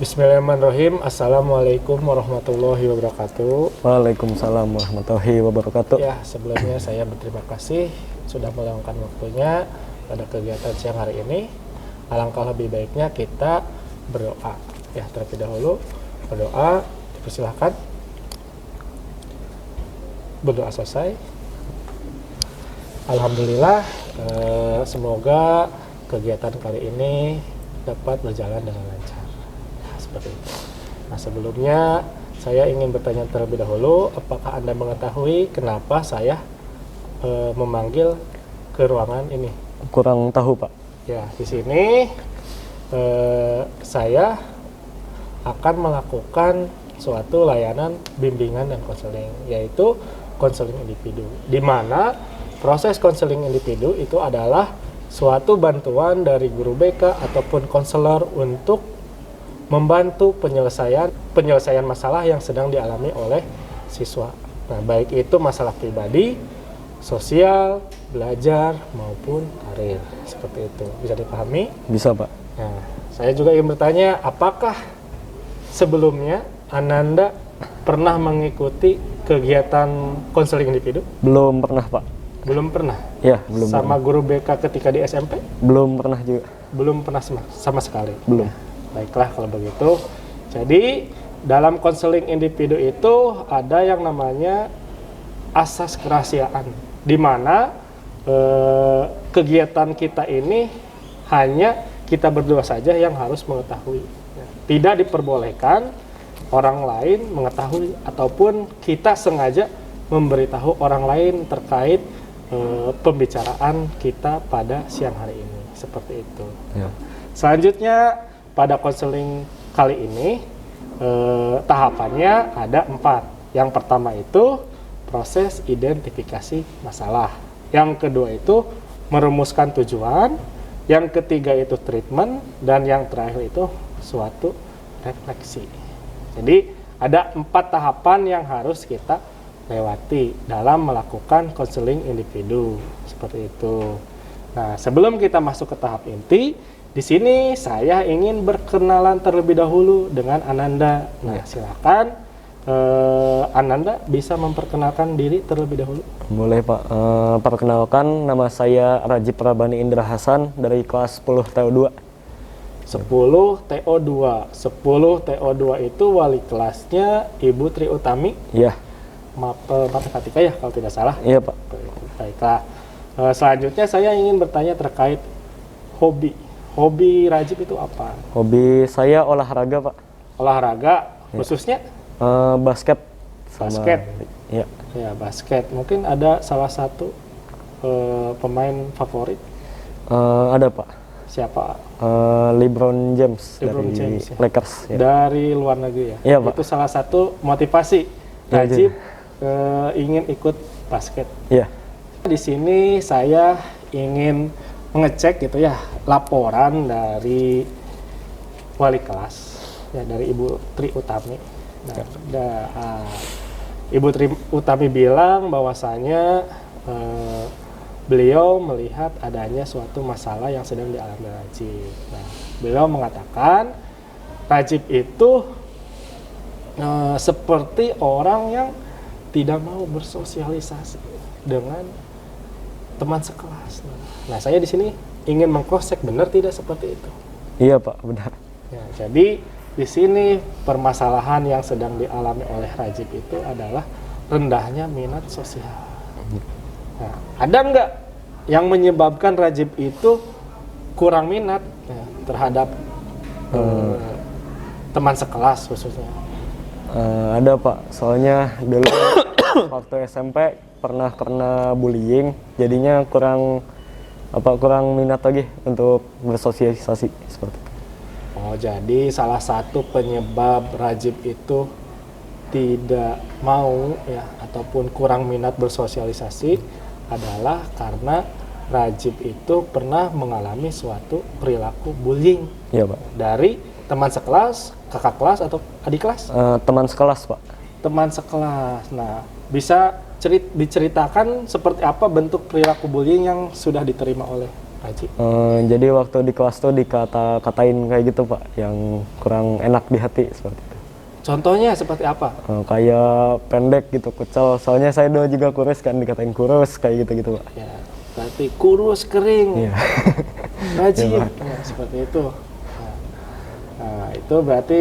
Bismillahirrahmanirrahim. Assalamualaikum warahmatullahi wabarakatuh. Waalaikumsalam warahmatullahi wabarakatuh. Ya, sebelumnya saya berterima kasih sudah meluangkan waktunya pada kegiatan siang hari ini. Alangkah lebih baiknya kita berdoa. Ya, terlebih dahulu berdoa. Persilahkan. Berdoa selesai. Alhamdulillah, semoga kegiatan kali ini dapat berjalan dengan lancar. Seperti itu. Nah, sebelumnya saya ingin bertanya terlebih dahulu, apakah Anda mengetahui kenapa saya memanggil ke ruangan ini? Kurang tahu, Pak. Ya, di sini saya akan melakukan suatu layanan bimbingan dan konseling, yaitu konseling individu, di mana proses konseling individu itu adalah suatu bantuan dari guru BK ataupun konselor untuk membantu penyelesaian masalah yang sedang dialami oleh siswa. Nah, baik itu masalah pribadi, sosial, belajar, maupun karir. Seperti itu. Bisa dipahami? Bisa, Pak. Nah, saya juga ingin bertanya, apakah sebelumnya Ananda pernah mengikuti kegiatan konseling individu? Belum pernah, Pak. Belum pernah? Ya, belum Sama pernah. guru BK ketika di SMP? Belum pernah juga. Belum pernah sama sekali? Belum. Baiklah kalau begitu. Jadi dalam konseling individu itu ada yang namanya asas kerahasiaan, di mana kegiatan kita ini hanya kita berdua saja yang harus mengetahui. Tidak diperbolehkan orang lain mengetahui ataupun kita sengaja memberitahu orang lain terkait pembicaraan kita pada siang hari ini. Seperti itu. Ya. Selanjutnya pada konseling kali ini tahapannya ada 4. Yang pertama itu proses identifikasi masalah. Yang kedua itu merumuskan tujuan. Yang ketiga itu treatment. Dan yang terakhir itu suatu refleksi. Jadi ada 4 tahapan yang harus kita lewati dalam melakukan konseling individu. Seperti itu. Nah, sebelum kita masuk ke tahap inti, di sini saya ingin berkenalan terlebih dahulu dengan Ananda. Nah, silakan Ananda bisa memperkenalkan diri terlebih dahulu. Boleh, Pak. Perkenalkan, nama saya Rajib Rabani Indra Hasan dari kelas 10 TO2. 10 TO2. 10 TO2 itu wali kelasnya Ibu Tri Utami. Iya. Matematika ya kalau tidak salah. Iya, Pak. Baiklah. Selanjutnya saya ingin bertanya terkait hobi. Hobi Rajib itu apa? Hobi saya olahraga, Pak. Olahraga, khususnya? Basket. Basket? Iya. Ya, basket. Mungkin ada salah satu pemain favorit? Ada, Pak. Siapa? LeBron James LeBron dari James, ya. Lakers. Ya. Dari luar negeri ya? Iya, Pak. Itu salah satu motivasi Iya, Rajib ingin ikut basket. Iya. Di sini saya ingin mengecek gitu ya laporan dari wali kelas ya, dari Ibu Tri Utami. Nah, Ibu Tri Utami bilang bahwasanya beliau melihat adanya suatu masalah yang sedang dialami Rajib. Nah, beliau mengatakan Rajib itu seperti orang yang tidak mau bersosialisasi dengan teman sekelas. Nah, saya di sini ingin mengkosek, benar tidak seperti itu? Iya, Pak, benar. Ya, jadi di sini permasalahan yang sedang dialami oleh Rajib itu adalah rendahnya minat sosial. Nah, ada nggak yang menyebabkan Rajib itu kurang minat ya, terhadap teman sekelas khususnya? Ada, Pak. Soalnya dulu waktu SMP pernah kena bullying, jadinya kurang minat lagi untuk bersosialisasi seperti itu. Oh, jadi salah satu penyebab Rajib itu tidak mau ya ataupun kurang minat bersosialisasi adalah karena Rajib itu pernah mengalami suatu perilaku bullying. Iya, Pak. Dari teman sekelas, kakak kelas atau adik kelas? Teman sekelas, Pak. Teman sekelas. Nah, bisa diceritakan seperti apa bentuk perilaku bullying yang sudah diterima oleh Rajib? Jadi waktu di kelas tuh dikata-katain kayak gitu Pak, yang kurang enak di hati seperti itu. Contohnya seperti apa? Kayak pendek gitu, kucel. Soalnya saya dulu juga kurus kan, dikatain kurus kayak gitu-gitu Pak. Ya, berarti kurus, kering, Iya. rajib, Iya, Pak. ya, seperti itu. Nah, itu berarti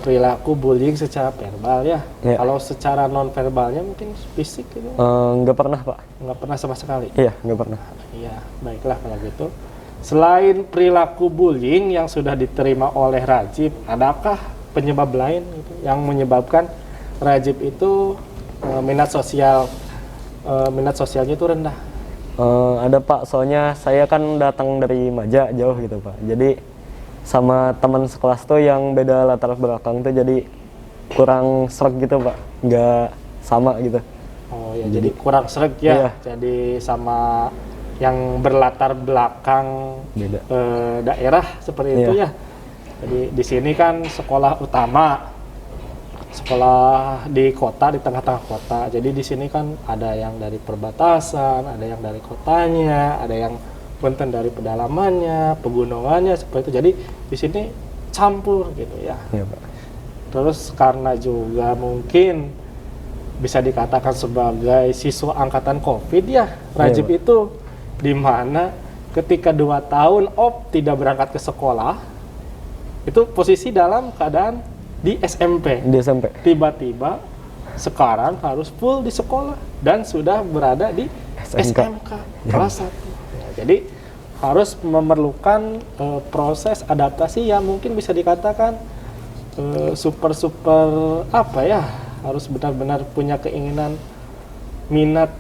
perilaku bullying secara verbal ya. Iya. Kalau secara non verbalnya mungkin fisik gitu, Nggak pernah Pak. nggak pernah sama sekali. Iya, nggak pernah. Iya, baiklah kalau gitu. Selain perilaku bullying yang sudah diterima oleh Rajib, adakah penyebab lain gitu, yang menyebabkan Rajib itu minat sosialnya itu rendah? Ada Pak, soalnya saya kan datang dari Maja jauh gitu Pak. Jadi sama teman sekelas tuh yang beda latar belakang tuh jadi kurang sreg gitu Pak, nggak sama gitu. Oh ya, jadi kurang sreg ya. Iya. Jadi sama yang berlatar belakang Beda. daerah seperti itu Iya. ya. Jadi di sini kan sekolah utama, sekolah di kota, di tengah-tengah kota. Jadi di sini kan ada yang dari perbatasan, ada yang dari kotanya, ada yang punten dari pedalamannya, pegunungannya seperti itu. Jadi di sini campur gitu ya. Iya Pak. Terus karena juga mungkin bisa dikatakan sebagai siswa angkatan COVID ya, Rajib Pak. itu di mana ketika 2 tahun tidak berangkat ke sekolah, itu posisi dalam keadaan di SMP. Di SMP. Tiba-tiba sekarang harus full di sekolah dan sudah berada di SMK kelas 1. Ya, jadi harus memerlukan proses adaptasi yang mungkin bisa dikatakan super apa ya, harus benar-benar punya keinginan minat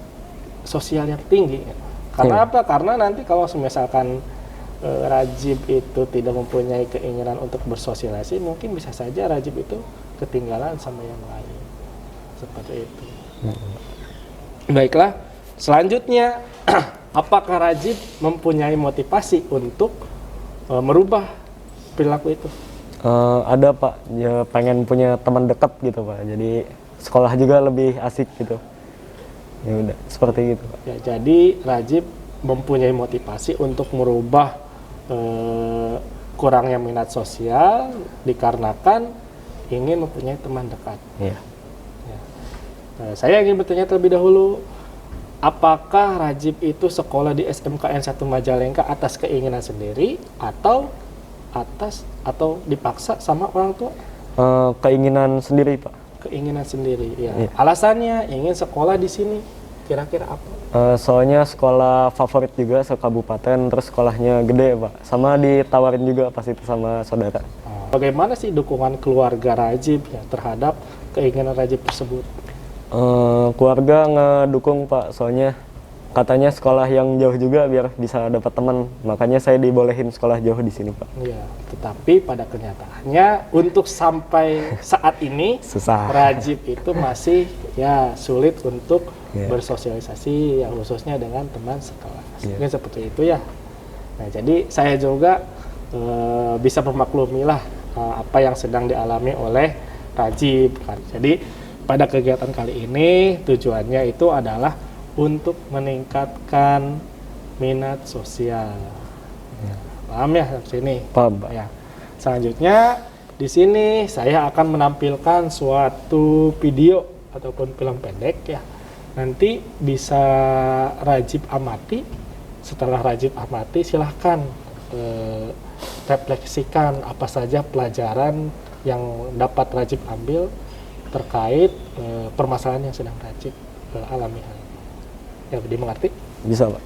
sosial yang tinggi. Karena apa? Karena nanti kalau misalkan Rajib itu tidak mempunyai keinginan untuk bersosialisasi, mungkin bisa saja Rajib itu ketinggalan sama yang lain. Seperti itu. Baiklah, selanjutnya apakah Rajib mempunyai motivasi untuk merubah perilaku itu? Ada Pak, ya pengen punya teman dekat gitu Pak. Jadi sekolah juga lebih asik gitu. Ya udah, seperti gitu Pak. Ya, jadi Rajib mempunyai motivasi untuk merubah kurangnya minat sosial dikarenakan ingin mempunyai teman dekat. Iya. Ya. Saya ingin bertanya terlebih dahulu, apakah Rajib itu sekolah di SMKN 1 Majalengka atas keinginan sendiri atau dipaksa sama orang tua? Keinginan sendiri Pak. Keinginan sendiri, ya. Iya. Alasannya ingin sekolah di sini, kira-kira apa? Soalnya sekolah favorit juga sekabupaten, terus sekolahnya gede Pak. Sama ditawarin juga pas itu sama saudara. Bagaimana sih dukungan keluarga Rajib ya terhadap keinginan Rajib tersebut? Keluarga ngedukung Pak, soalnya katanya sekolah yang jauh juga biar bisa dapat teman. Makanya saya dibolehin sekolah jauh di sini Pak. Ya, tetapi pada kenyataannya untuk sampai saat ini Susah. Rajib itu masih ya sulit untuk Yeah. bersosialisasi, ya khususnya dengan teman sekelas. Yeah. Mungkin seperti itu ya. Nah, jadi saya juga bisa memaklumi lah apa yang sedang dialami oleh Rajib kan. Jadi pada kegiatan kali ini tujuannya itu adalah untuk meningkatkan minat sosial. Paham ya di sini? Paham Pak. Ya. Selanjutnya di sini saya akan menampilkan suatu video ataupun film pendek ya. Nanti bisa Rajib amati. Setelah Rajib amati, silahkan refleksikan apa saja pelajaran yang dapat Rajib ambil terkait permasalahan yang sedang Rajib alami hari ini. Ya, dimengerti? Bisa Pak.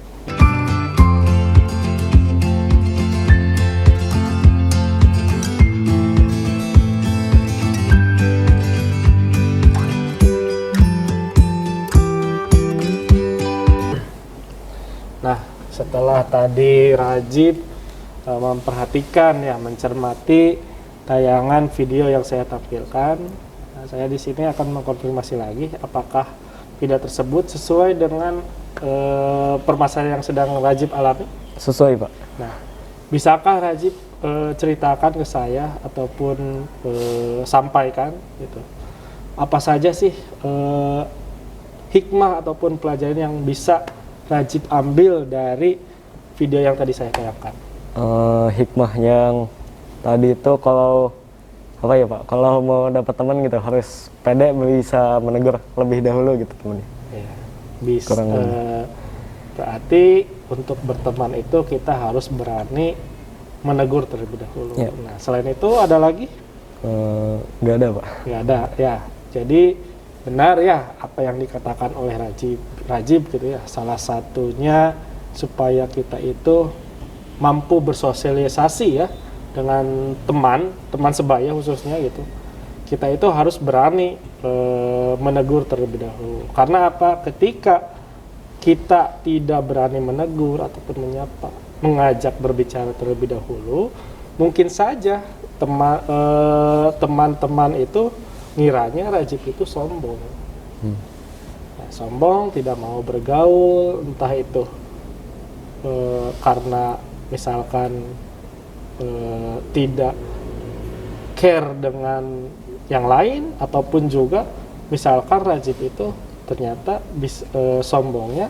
Nah, setelah tadi Rajib memperhatikan ya, mencermati tayangan video yang saya tampilkan, nah, saya di sini akan mengkonfirmasi lagi apakah video tersebut sesuai dengan permasalahan yang sedang Rajib alami. Sesuai Pak. Nah, bisakah Rajib ceritakan ke saya ataupun sampaikan gitu, apa saja sih hikmah ataupun pelajaran yang bisa Rajib ambil dari video yang tadi saya tayangkan? Hikmah yang tadi itu kalau apa ya Pak, kalau mau dapat teman gitu harus pede, bisa menegur lebih dahulu gitu temannya. Ya, bisa. Kurang Berarti untuk berteman itu kita harus berani menegur terlebih dahulu. Ya. Nah, selain itu ada lagi? Nggak ada Pak. Nggak ada ya. Jadi benar ya apa yang dikatakan oleh Rajib gitu ya. Salah satunya supaya kita itu mampu bersosialisasi ya dengan teman sebaya khususnya gitu. Kita itu harus berani menegur terlebih dahulu. Karena apa? Ketika kita tidak berani menegur ataupun menyapa, mengajak berbicara terlebih dahulu, mungkin saja teman-teman itu ngiranya Rajib itu sombong. Nah, sombong, tidak mau bergaul, entah itu karena misalkan tidak care dengan yang lain, ataupun juga misalkan Rajib itu ternyata sombongnya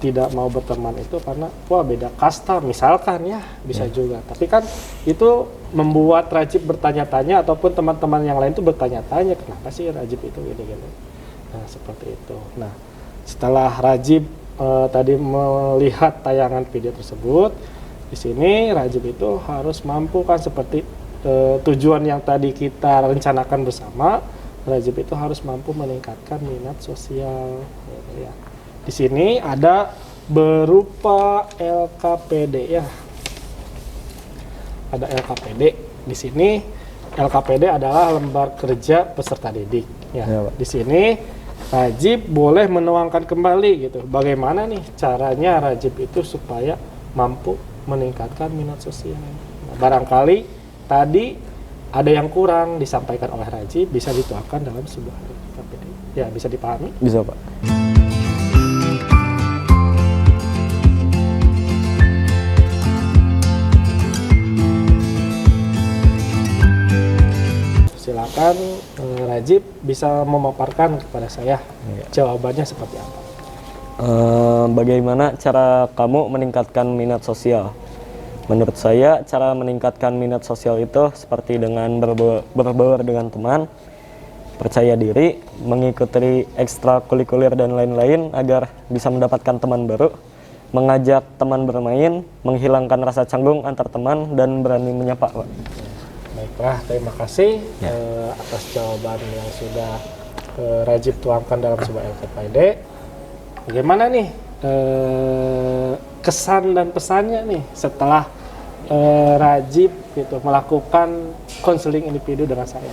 tidak mau berteman itu karena wah beda kasta misalkan ya, bisa juga. Tapi kan itu membuat Rajib bertanya-tanya ataupun teman-teman yang lain itu bertanya-tanya kenapa sih Rajib itu gini-gini. Nah, seperti itu. Nah, setelah Rajib tadi melihat tayangan video tersebut, di sini Rajib itu harus mampu kan seperti tujuan yang tadi kita rencanakan bersama. Rajib itu harus mampu meningkatkan minat sosial. Ya. Di sini ada berupa LKPD ya. Ada LKPD. Di sini LKPD adalah lembar kerja peserta didik. Ya. Di sini Rajib boleh menuangkan kembali gitu. Bagaimana nih caranya Rajib itu supaya mampu meningkatkan minat sosial. Nah, barangkali tadi ada yang kurang disampaikan oleh Rajib, bisa dituangkan dalam sebuah LKPD. Ya, bisa dipahami? Bisa Pak. Silakan Rajib bisa memaparkan kepada saya jawabannya seperti apa. Bagaimana cara kamu meningkatkan minat sosial? Menurut saya, cara meningkatkan minat sosial itu seperti dengan berbaur dengan teman, percaya diri, mengikuti ekstrakurikuler dan lain-lain agar bisa mendapatkan teman baru, mengajak teman bermain, menghilangkan rasa canggung antar teman, dan berani menyapa, Pak. Baiklah, terima kasih atas jawaban yang sudah Rajib tuangkan dalam sebuah LKPD. Bagaimana nih kesan dan pesannya nih setelah Rajib gitu melakukan konseling individu dengan saya?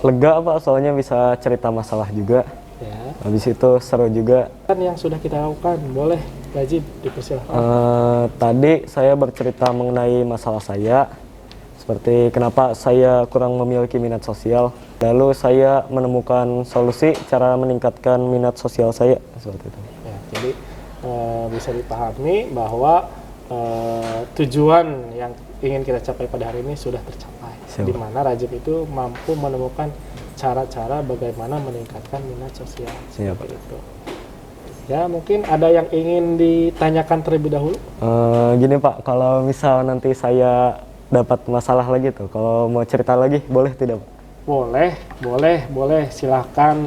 Lega Pak, soalnya bisa cerita masalah juga. Ya. Habis itu seru juga. Kan yang sudah kita lakukan, boleh Rajib dipersilakan. Tadi saya bercerita mengenai masalah saya, seperti kenapa saya kurang memiliki minat sosial. Lalu saya menemukan solusi cara meningkatkan minat sosial saya seperti itu. Ya, jadi bisa dipahami bahwa tujuan yang ingin kita capai pada hari ini sudah tercapai. Di mana Rajib itu mampu menemukan cara-cara bagaimana meningkatkan minat sosial. Seperti itu. Ya, mungkin ada yang ingin ditanyakan terlebih dahulu? Gini Pak, kalau misal nanti saya dapat masalah lagi tuh, kalau mau cerita lagi boleh tidak Pak? Boleh. Silahkan,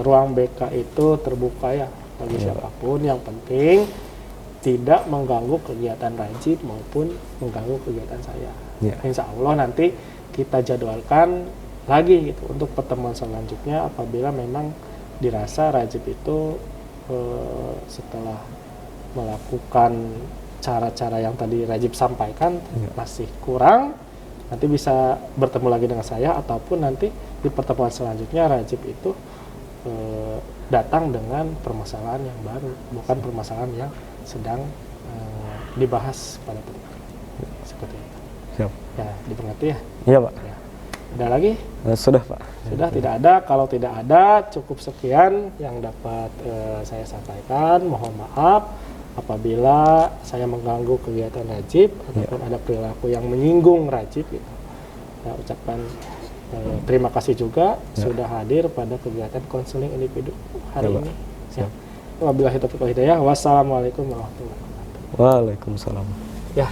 ruang BK itu terbuka ya bagi siapapun. Yang penting tidak mengganggu kegiatan Rajib maupun mengganggu kegiatan saya. Insya Allah nanti kita jadwalkan lagi gitu untuk pertemuan selanjutnya apabila memang dirasa Rajib itu setelah melakukan cara-cara yang tadi Rajib sampaikan masih kurang, nanti bisa bertemu lagi dengan saya, ataupun nanti di pertemuan selanjutnya Rajib itu datang dengan permasalahan yang baru, bukan permasalahan yang sedang dibahas pada pertemuan. Seperti itu. Siap. Ya, dimengerti ya? Iya Pak. Ya. Ada lagi? Sudah Pak. Sudah, tidak ada. Kalau tidak ada, cukup sekian yang dapat saya sampaikan. Mohon maaf apabila saya mengganggu kegiatan Rajib ataupun ada perilaku yang menyinggung Rajib gitu. Saya ucapkan terima kasih juga sudah hadir pada kegiatan konseling individu hari ini. Ya. Wabillahi taufiq wal hidayah. Wassalamualaikum warahmatullahi wabarakatuh. Waalaikumsalam. Ya.